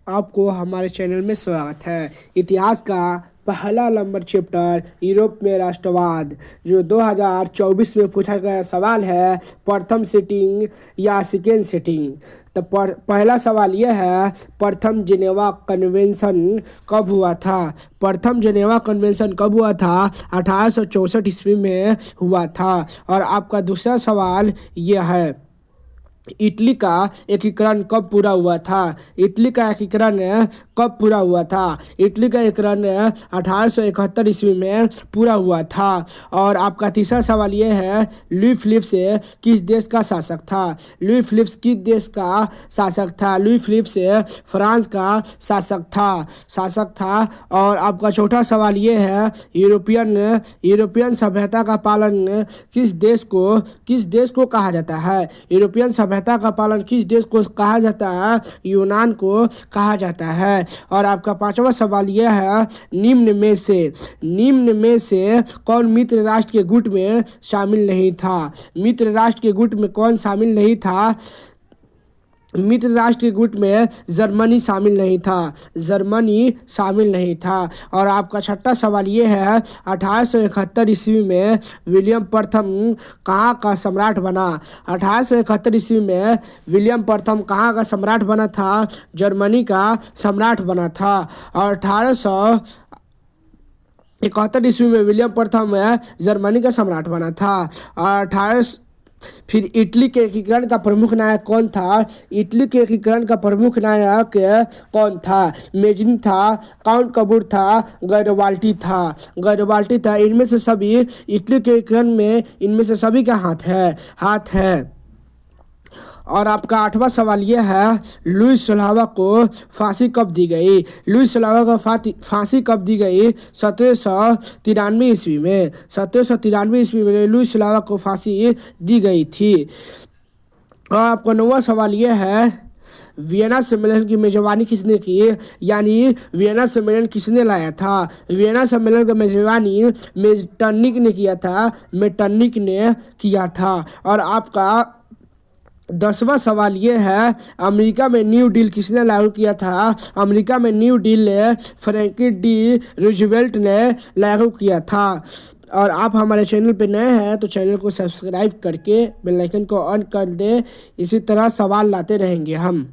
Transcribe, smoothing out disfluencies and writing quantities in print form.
आपको हमारे चैनल में स्वागत है। इतिहास का पहला नंबर चैप्टर यूरोप में राष्ट्रवाद, जो 2024 में पूछा गया सवाल है, प्रथम सिटिंग या सेकेंड सिटिंग। तो पहला सवाल यह है, प्रथम जिनेवा कन्वेंशन कब हुआ था? प्रथम जिनेवा कन्वेंशन कब हुआ था? 1864 ईस्वी में हुआ था। और आपका दूसरा सवाल यह है, इटली का एकीकरण कब पूरा हुआ था? इटली का एकीकरण कब पूरा हुआ था? इटली का एकीकरण 1871 ईस्वी में पूरा हुआ था। और आपका तीसरा सवाल ये है, लुई फिलिप्स किस देश का शासक था? लुई फिलिप्स किस देश का शासक था? लुई फिलिप्स फ्रांस का शासक था। और आपका चौथा सवाल ये है, यूरोपियन सभ्यता का पालन किस देश को कहा जाता है? यूरोपियन सभ्यता का पालन किस देश को कहा जाता है? यूनान को कहा जाता है। और आपका पांचवा सवाल यह है, निम्न में से कौन मित्र राष्ट्र के गुट में शामिल नहीं था? मित्र राष्ट्र के गुट में कौन शामिल नहीं था? मित्र राष्ट्र के गुट में जर्मनी शामिल नहीं था। और आपका छठा सवाल ये है, 1871 ईस्वी में विलियम प्रथम कहाँ का सम्राट बना? 1871 ईस्वी में विलियम प्रथम कहाँ का सम्राट बना था? जर्मनी का सम्राट बना था। और 1871 ईस्वी में विलियम प्रथम जर्मनी का सम्राट बना था। और फिर इटली के एकीकरण का प्रमुख नायक कौन था? इटली के एकीकरण का प्रमुख नायक कौन था? मेजनी था, काउंट कबूर था, गैरिबाल्डी था। इनमें से सभी इटली के एकीकरण में इनमें से सभी का हाथ है। और आपका आठवां सवाल यह है, लुईस सलावा को फांसी कब दी गई? लुईस सलावा को फांसी कब दी गई? 1793 ईस्वी में। 1793 ईस्वी में लुईस सलावा को फांसी दी गई थी। और आपका नौवां सवाल यह है, वियना सम्मेलन की मेजबानी किसने की? यानी वियना सम्मेलन किसने लाया था? वियना सम्मेलन की मेजबानी मेटरनिक ने किया था। और आपका 10वां सवाल ये है, अमेरिका में न्यू डील किसने लागू किया था? अमेरिका में new deal Franklin D Roosevelt ने लागू किया था। और आप हमारे चैनल पे नए हैं तो चैनल को सब्सक्राइब करके बेल आइकन को ऑन कर दें। इसी तरह सवाल लाते रहेंगे हम।